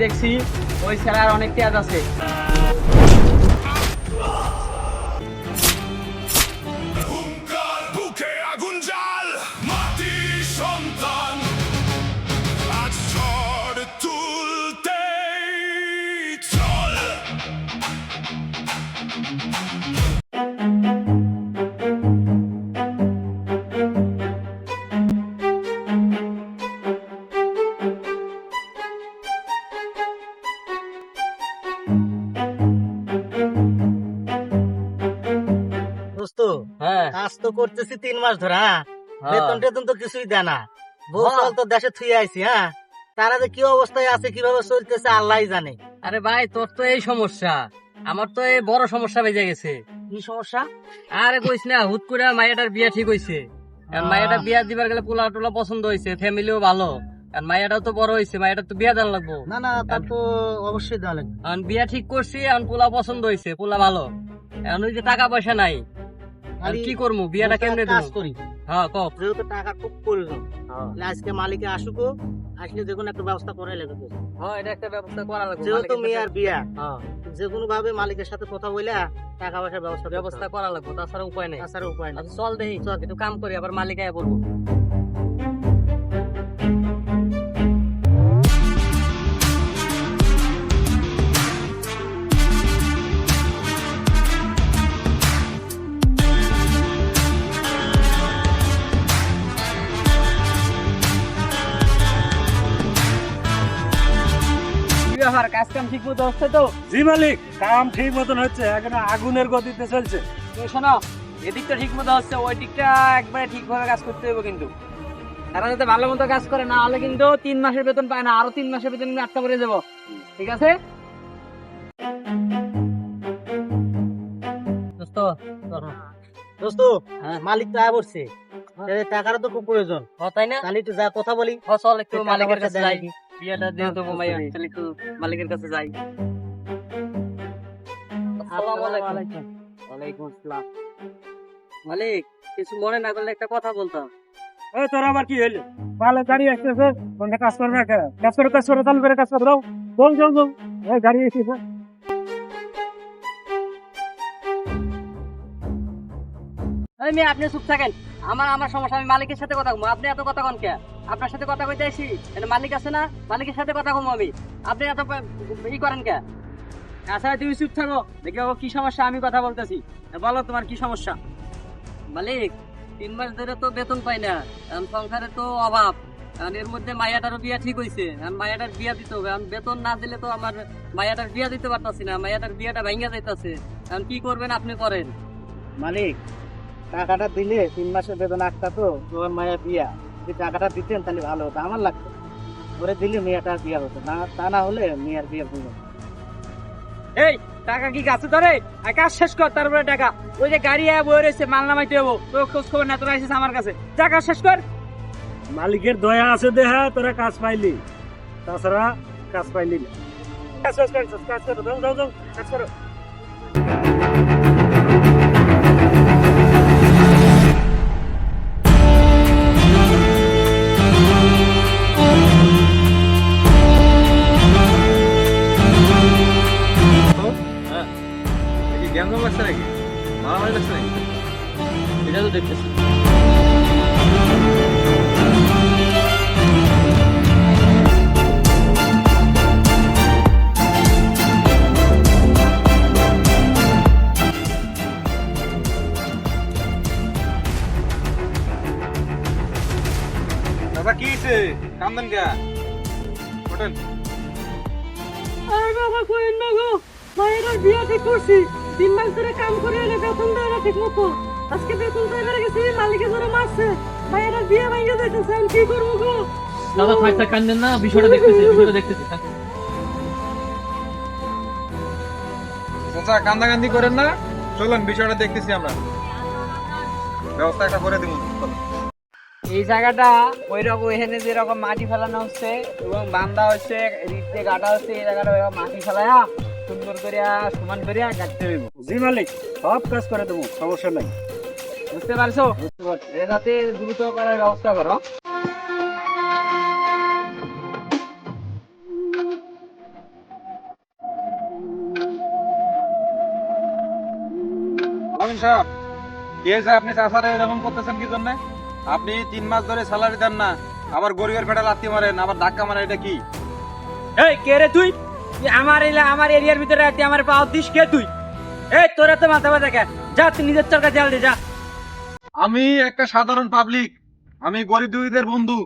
দেখছি ওই ছেলের অনেক তেজ আছে। বুকে আগুন জাল মাটি সন্তান আজ ঝড় তুলতে চল। দোস্ত হ্যাঁ কাজ তো করতেছি 3 মাস ধরে। হ্যাঁ, হ্যাঁ। বেতন টেতন তো কিছুই দেয় না। বউটাল তো দেশে থুয়ে আইছি। হ্যাঁ, তারা যে কি অবস্থায় আছে কিভাবে চলতেছে আল্লাহই জানে। আরে ভাই তোর তো এই সমস্যা, আমার তো এই বড় সমস্যা বেজে গেছে। কি সমস্যা? আরে কইস না, হুট করে মাইয়াটার বিয়া ঠিক হইছে। আর মাইয়াটা বিয়া দিবার গেলে পোলা টোলা পছন্দ হয়েছে, ফ্যামিলিও ভালো। আর মাইয়াটাও তো বড় হয়েছে, মাইয়াটার তো বিয়া দেওয়া লাগবো। না না, তার তো অবশ্যই দেওয়া লাগবে। এখন বিয়া ঠিক করছি, এখন পোলা পছন্দ হয়েছে, পোলা ভালো। এখন ওই যে টাকা পয়সা নাই, আর কি করবো, বিয়াটা কেমনে কাজ দেবো? করি, হ্যাঁ কও। যেহেতু টাকা খুব প্রয়োজন, তাহলে আজকে মালিকে আসুক, আসলে যে কোনো একটা ব্যবস্থা করে লাগবে। হ্যাঁ এটা একটা ব্যবস্থা করা লাগবে। যেহেতু মেয়ের বিয়া, হ্যাঁ যে কোনো ভাবে মালিকের সাথে কথা বলে টাকা পয়সার ব্যবস্থা ব্যবস্থা করা লাগবে, তাছাড়া উপায় নেই। তাছাড়া উপায় না। আচ্ছা চল দেখি, চল একটু কাম করি, আবার মালিক আয়া বলবো। কি ব্যাপার, কাজ কাম ঠিক মতো হচ্ছে তো? জি মালিক, কাম ঠিক মতন হচ্ছে, এখানে আগুনের গতিতে চলছে। তো শোনো, এদিকটা ঠিক মতো হচ্ছে, ওই দিকটা একবারে ঠিকভাবে কাজ করতে হবে কিন্তু। তারা যাতে ভালো মতো কাজ করে, না হলে কিন্তু 3 মাসের বেতন পায় না, আরো 3 মাসের বেতন আমি আটকা পড়ে যাবো। ঠিক আছে দোস্ত? দোস্ত, হ্যাঁ। মালিক তো আয় পড়ছে, টাকারও তো খুব প্রয়োজন। তাই না? তাহলে একটু যা কথা বলি। চল একটু টাকা মালিকের পয়সা কাছে দেয় যাই, নাকি? বিয়েটা দিয়ে দেবো মাইয়া, তাহলে একটু মালিকের কাছে যাই। আসসালামু আলাইকুম। ওয়ালাইকুম আসসালাম। মালিক, কিছু মনে না করলে একটা কথা বলতাম। এই তোর আবার কি হইলো? ভালো গাড়ি আসতেছে, কোনটা কাজ করবে না? কাজ করে চালু করে কাজ করে দাও। বল যাও যাও, এই গাড়ি এসেছে। এই মেয়ে, আপনি চুপ থাকেন। আমার আমার সমস্যা, আমি মালিকের সাথে কথা কমো, আপনি এত কথা কন কে? আপনার সাথে কথা কইতে আইছি, এটা মালিক আছে না, মালিকের সাথে কথা কমো আমি, আপনি এত ই করেন কে? আচ্ছা তুমি চুপ থাকো, দেখি ও কি সমস্যা, আমি কথা বলতেছি। বলো তোমার কি সমস্যা। মালিক, 3 মাস ধরে তো বেতন পাই না, এখন সংসারে তো অভাব, এখন এর মধ্যে মাইয়াটারও বিয়া ঠিক হইছে, এখন মাইয়াটার বিয়া দিতে হবে, এখন বেতন না দিলে তো আমার মাইয়াটার বিয়া দিতে পারতাছি না, মাইয়াটার বিয়াটা ভাঙ্গা যাইতাছে। এখন কি করবেন আপনি করেন। মালিক, টাকাটা দিলে 3 মাসের বেতন একটা তো তোমার মায়ের বিয়া, যদি টাকাটা দিতেন তাহলে ভালো হতো, আমার লাগতো। ওরে দিলে মেয়েটার বিয়া হতো না, তা না হলে মেয়ের বিয়ে হলো। এই টাকা কি গাছে ধরে? আর কাজ শেষ কর, তারপরে টাকা। ওই যে গাড়ি আয়া বয়ে রয়েছে, মাল নামাইতে হবো, তো খোঁজ খবর না, তোরা এসেছে আমার কাছে, টাকা শেষ কর। মালিকের দয়া আছে দেহা তোরা কাজ পাইলি, তাছাড়া কাজ পাইলি না। কাজ করো, যাও যাও যাও, কাজ করো। গ্যামজাম লাগছে নাকি, মারামারি লাগছে নাকি? এটা তো দেখতেছি। দাদা কি হয়েছে, কান্দেন কে? ওঠেন। আরে বাবা, কইেন না গো, মায়ের বিয়া ঠিক করছি, 3 মাস ধরে কাম করে এনে বেতন দেয় না ঠিক মতো। আজকে বেতন চাইবার গেছি, মালিকে ধরে মারছে, মায়ের বিয়া ভাঙ্গা যাইতেছে, আমি কি করবো গো? দাদা পয়সা কান্দেন না, বিষয়টা দেখতেছি। চাচা কান্দাকান্দি করেন না, চলুন বিষয়টা দেখতেছি আমরা, ব্যবস্থা একটা করে দিব। এই জায়গাটা ওই রকম, এখানে যেরকম মাটি ফেলানো হচ্ছে এবং বান্দা হচ্ছে, রিটে গাটা হচ্ছে, এই জায়গাটা মাটি ফেলায়া সুন্দর করিয়া সমান করিয়া কাটতে হইব। জি মালিক, সব কাজ করে দেবো, সমস্যা নাই। বুঝতে পারছো? এটাতে দ্রুত করার ব্যবস্থা করো। আমিন সাহেব, কি হয়েছে? আপনি চাচারে এরকম করতেছেন কি জন্য? আপনি 3 মাস ধরে স্যালারি দেন না, আবার গরিবের পেটে লাথি মারেন, আবার ধাক্কা মারেন, এটা কি? এই কে রে তুই? আমার এরিয়ার ভিতরে তুই আমার পাও দিস কে তুই? এই তোরা তো মাথা ব্যথা কে? যা তুই নিজের চরকা জেল দে যা। আমি একটা সাধারণ পাবলিক, আমি গরিব দুঃখীদের বন্ধু,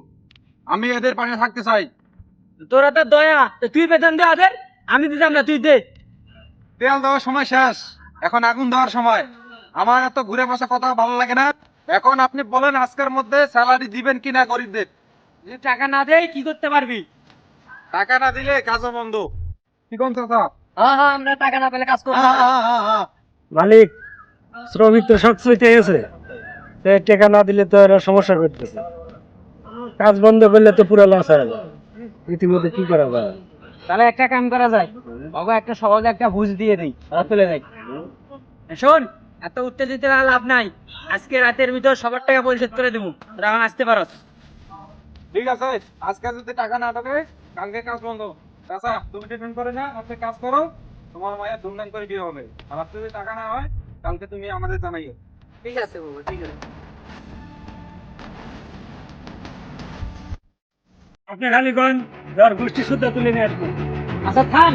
আমি এদের পাশে থাকতে চাই। তোরা তো দয়া, তো তুই বেতন দে ওদের, আমি দিতাম না, তুই দে। তেল দেওয়ার সময় শেষ, এখন আগুন দেওয়ার সময়। আমার এত ঘুরে বসা কথা ভালো লাগে না। এখন আপনি বলেন আজকের মধ্যে স্যালারি দিবেন কিনা গরিবদের? যদি টাকা না দেয় কি করতে পারবি? টাকা না দিলে কাজও বন্ধ। কি কোন চাচা? হ্যাঁ হ্যাঁ, আমরা টাকা না পেলে কাজ করবো না। মালিক, শ্রমিক তো সব চুইতে গেছে, তো টাকা না দিলে তো এরা সমস্যা করতেছে। কাজ বন্ধ করলে তো পুরো লস হয়ে যাবে। ইতিমধ্যে কি করা যায়? তাহলে একটা কাম করা যায়, বাবা একটা সহজে একটা বুঝ দিয়ে দিই, তারা চলে যাই। শোন, এত উত্তেজিত হওয়ার লাভ নাই, আজকে রাতের ভিতর সবার টাকা পরিশোধ করে দেবো, তোরা এখন আসতে পারো। ঠিক আছে, আজকে যদি টাকা না ঢোকে কালকে কাজ বন্ধ। চাচা তুমি টেনশন করে না, আজকে কাজ করো, তোমার মায়ের ধুমধাম করে বিয়ে হবে। আর আজকে যদি টাকা না হয় কালকে তুমি আমাদের জানাইও। ঠিক আছে বাবা, ঠিক আছে। আপনি খালি কোন যার গোষ্ঠী শুদ্ধ তুলে নিয়ে আসবো। আচ্ছা থাম,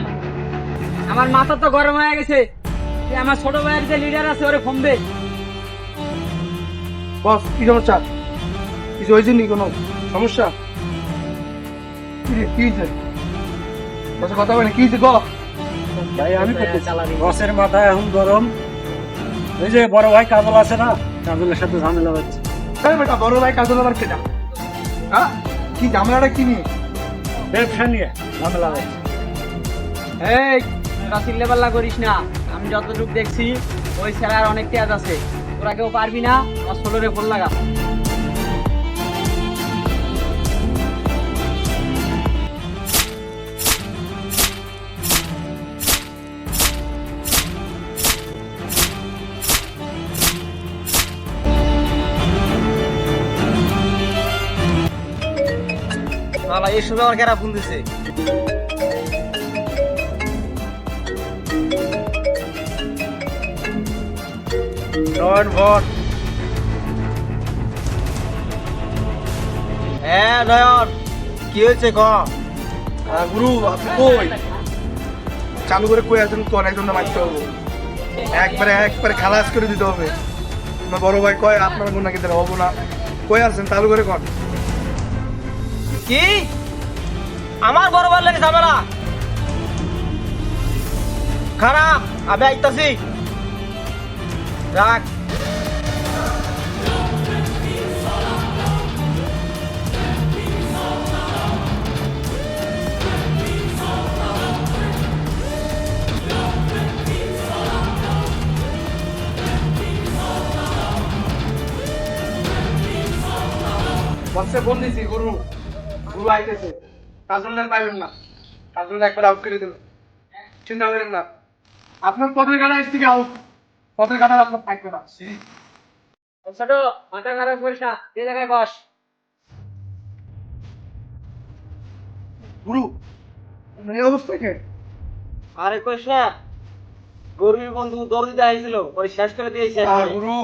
আমার মাথা তো গরম হয়ে গেছে। তুই আমার ছোট ভাইয়ের যে লিডার আছে ওরে ফোন দে। বস কি সমস্যা? কিছু হয়েছে নি? কোনো সমস্যা? কি হয়েছে? বসে কথা বলে কি হয়েছে? ভাই আমি বসের মাথা এখন গরম। ওই যে বড় ভাই কাজল আছে না, কাজলের সাথে ঝামেলা হচ্ছে। বেটা বড় ভাই কাজল আবার কেটা? হ্যাঁ, কি ঝামেলাটা কি নিয়ে? ব্যবসা নিয়ে ঝামেলা হচ্ছে। এই তোরা চিল্লাপাল্লা করিস না, আমি যতটুকু দেখছি ওই ছেলের অনেক তেজ আছে, তোরা কেউ পারবি না। আমার ছোটরে ফোন লাগা। এই সময় আমার কেরা ফোন দিছে? হ্যাঁ নয়ন, কি হয়েছে ক? গুরু আপনি কই? চালু করে কই আছেন? কোন একজন মারতে হবে, একবারে খালাস করে দিতে হবে। আমার বড় ভাই কয় আপনার গুণা কিন্তু হবো না। কই আছেন? চালু করে কন। কি আমার বড় বার লাগে ঝামেলা? খারাপ, আমি আইতাছি, রাখ। বসে ফোন দিছি গুরু, গুরু আইতেছে। কাজলের পাইবেন না, কাজল একবার আউট করে দিল। চিন্তা করেন না, আপনার পথের কাটা এসে থেকে আউট, পথের কাটা আপনার থাকবে না। ছোট, মাথা খারাপ করিস না, এই জায়গায় বস। গুরু এই অবস্থা কে? আরে কইস না, গরিব বন্ধু দৌড়িতে আইছিল, ওই শেষ করে দিয়েছে। গুরু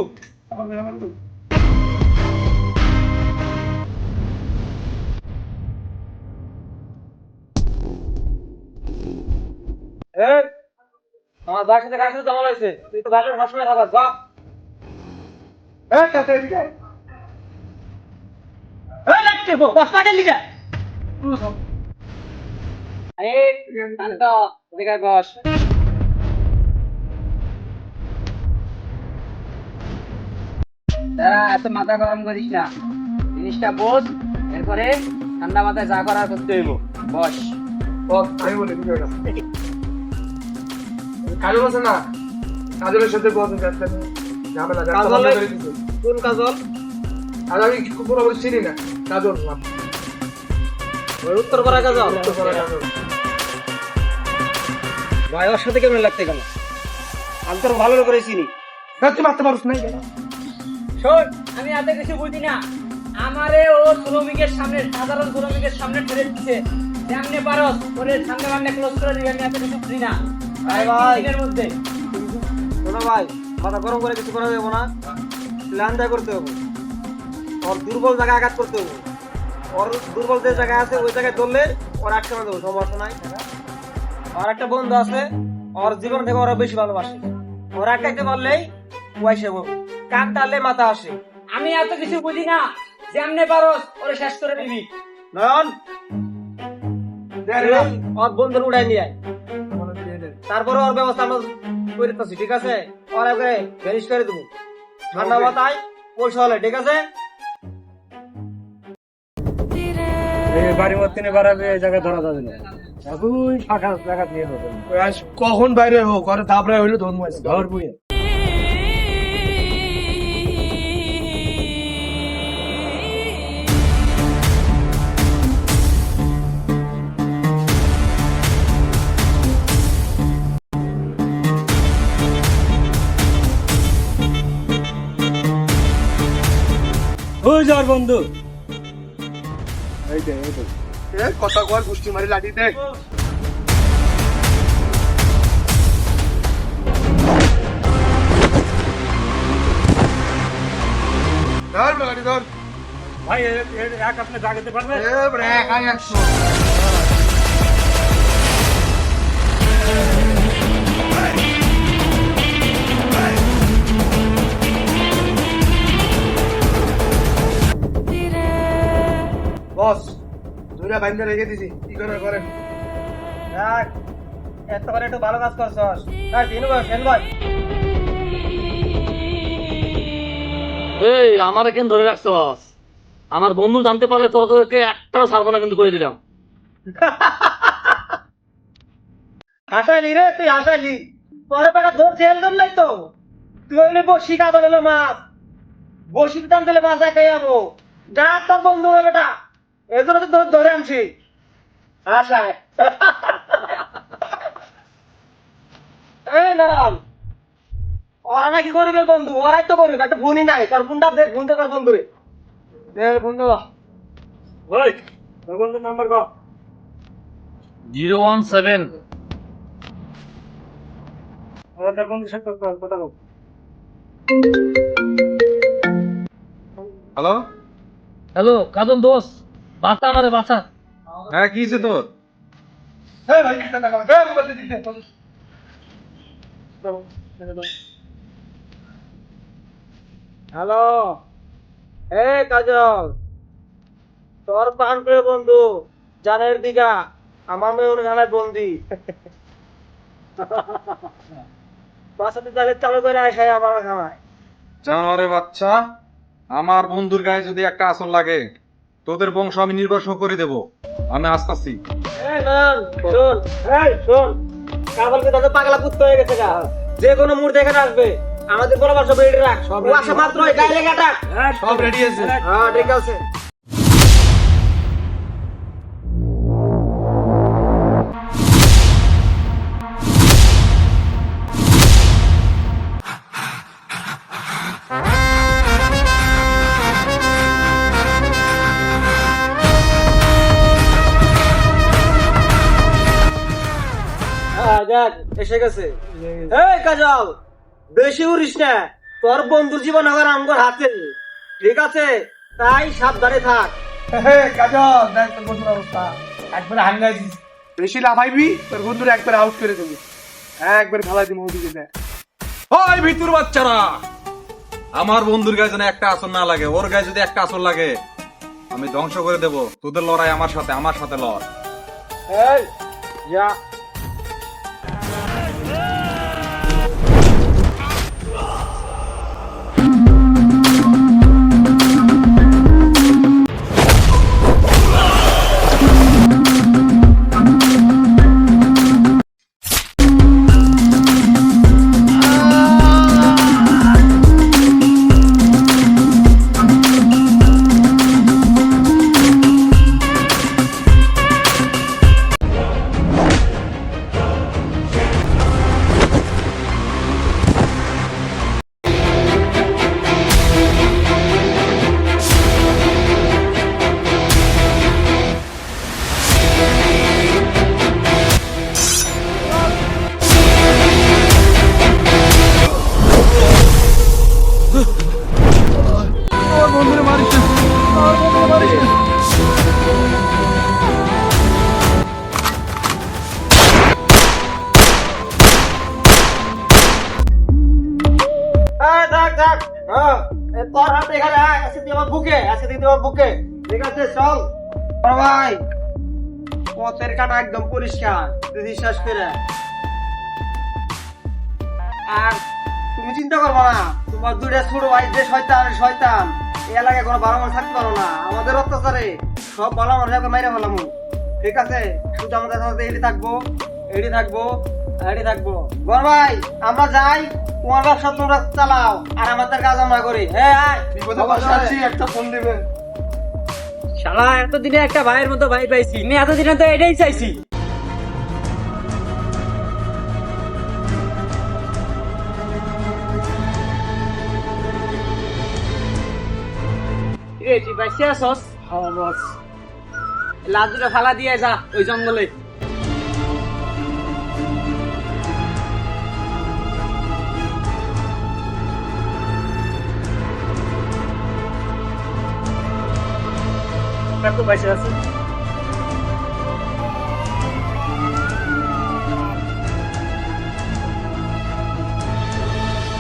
আমার বাসার সাথে কার সাথে ঝামেলা হয়েছে? তুই তো বাসার সবসময় থাকাস, যা। শান্ত, এই জায়গায় বস। দাঁড়া, এত মাথা গরম করিস না, জিনিসটা বোঝ, এরপরে ঠান্ডা মাথায় যা করার করতে হইব। বস। আমি বলি কাজল আছে না, কাজলের সাথে ঝামেলা কোন কাজল? আর আমি পুরোপুরি চিনি না কাজল নাম। ওই উত্তরপাড়া কাজল? ভাই ওর সাথে কেমন লাগতে গেল? আমি তোর ভালো করে চিনি। তুই মারতে পারছ না? শোন, আমি এত কিছু বুঝি না, আমারে ও শ্রমিকের সামনে, সাধারণ শ্রমিকের সামনে ঠেলে দিচ্ছে। সামনে পারস ওরে সামনে ক্লোজ করে দিবি, আমি এত কিছু বুঝি না। আরে ভাই। দিনের মধ্যে শোনো ভাই, মাথা গরম করে কিছু করা যাবে না, প্ল্যান দেয় করতে হবে। ওর দুর্বল জায়গায় আঘাত করতে হবে। ওর দুর্বল যে জায়গায় আছে ওই জায়গায় ধরলে ওর আটকানো দেবো, সমস্যা নাই। আর একটা বন্ধু আছে, ওর জীবন থেকে ওরা বেশি ভালোবাসে। ওর আটকাইতে পারলেই পয়সা কাক টানলে মাথা আসে। আমি এত কিছু বুঝি না, যেমনে পারোস ওরে শেষ করে দিবি। নয়ন, ওর বন্ধুর উড়াই নিয়ে আয়। তারপরে ওর ব্যবস্থা আমরা করে দিতেছি, ঠিক আছে? ওর আগে ফিনিশ করে দেবো ঠান্ডা মাথায় পয়সা হলে, ঠিক আছে? এই বাড়ি মধ্যে বাড়াবে, এই জায়গায় ধরা যাবে না। এখন ফাঁকা জায়গা নিয়ে হবে, কখন বাইরে হোক আর তারপরে হইলো ধর্ম ঘর বুয়ে। ওই যার বন্ধু, এই যে এই যে কথা কর গুষ্টি মারি লাঠিতে। ধর লাঠি ধর। ভাই এক আপনি জাগাতে পারবেন? একাই 100। বস দুইটা বাইন্দা রেখে দিছি, কি করে করেন? দেখ, এত করে একটু ভালো কাজ করছস। তাই দিন ভাই, ফেল ভাই। এই আমার কেন ধরে রাখছস? আমার বন্ধু জানতে পারলে তোকে একটাও ছাড়বো না কিন্তু করে দিলাম। হাসাইলি রে, তুই হাসাইলি। পরে বেটা ধর জেল ধরলাই তো। তুই হইলে বসি কাঁদা দিল মাছ, বসি টান দিলে মাছ একাই যাবো। যা তোর বন্ধু হবে বেটা, এই জন্য তো ধরে আনছি। হাসাই এই নাম, ওরা নাকি গরিবের বন্ধু, ওরাই তো গরিব। একটা ফোনই নাই, তার ফোনটা দেখ, ফোনটা তার বন্ধু রে। দেখ বন্ধু, ওই তোর বন্ধুর নাম্বার কর। 017 আমাদের বন্ধুর সাথে কথা বল। হ্যালো, হ্যালো কাদম দোস্ত, বাঁচা আমারে বাঁচা। হ্যাঁ কি হয়েছে তোর? এই ভাই দিতে না কামে, এই মোবাইল দিতে। হ্যালো, এ কাজল, তোর পান করে বন্ধু জানের দিঘা আমার মেয়ে জানায় বন্দি। বাসাতে তাহলে চালু করে আসাই আমার খানায়। জানোয়ারের বাচ্চা, আমার বন্ধুর গায়ে যদি একটা আসর লাগে তোদের বংশ আমি নির্বাসন করে দেব। আমি আসতেছি। এই নান, শোন, শোন, কাজলকে তাদের পাগলা পুত্র হয়ে গেছে গা। যে কোনো মুহূর্তে এখানে আসবে, আমাদের পরামর্শ রেডি রাখ। ও আসা মাত্র ডাইরেক্ট অ্যাটাক। সব রেডি আছে। হ্যাঁ ঠিক আছে। দেখ এসে গেছে। এই কাজল, বেশি উড়িস না, তোর বন্ধুর জীবন আমার আমগর হাতে, ঠিক আছে? তাই সাবধানে থাক। কাজল দেখ তোর বন্ধুর অবস্থা, একবারে হাঙ্গাই দিস। বেশি লাফাইবি তোর বন্ধুর একবার আউট করে দেবি, একবার খেলা দিবি ওদিকে দেখ। ওই ভিতুর বাচ্চারা, আমার বন্ধুর গায়ে যেন একটা আসর না লাগে, ওর গায়ে যদি একটা আসর লাগে আমি ধ্বংস করে দেব। তোদের লড়াই আমার সাথে লড়। এই যা। থাক হ্যাঁ তোর হাতে এখানে আয়, আজকে তুই আমার বুকে, আজকে তুই আমার বুকে, ঠিক আছে চল। বড় ভাই পথের কাটা একদম পরিষ্কার, তুই বিশ্বাস করে। আর তুমি চিন্তা করবো না, তোমার দুইটা ছোট ভাই যে শয়তান শয়তান, এই এলাকায় কোনো ভালো মানুষ থাকতে পারো না। আমাদের অত্যাচারে সব ভালো মানুষ মাইরে ফেলাম, ঠিক আছে? শুধু আমাদের সাথে এটি থাকবো, এটি থাকবো, এটি থাকবো। বড় ভাই আমরা যাই, তোমার ব্যবসা তোমরা চালাও আর আমাদের কাজ আমরা করি। হ্যাঁ আয়। বিপদে পাশে আছি, একটা ফোন দিবেন। শালা এতদিনে একটা ভাইয়ের মতো ভাই পাইছি, আমি এতদিনে তো এটাই চাইছি। এ তুই বাইসে আসস? হ্যাঁ বস। লাশ দুটো ফালা দিয়ে যা ওই জঙ্গলে। তো বাইসে আছে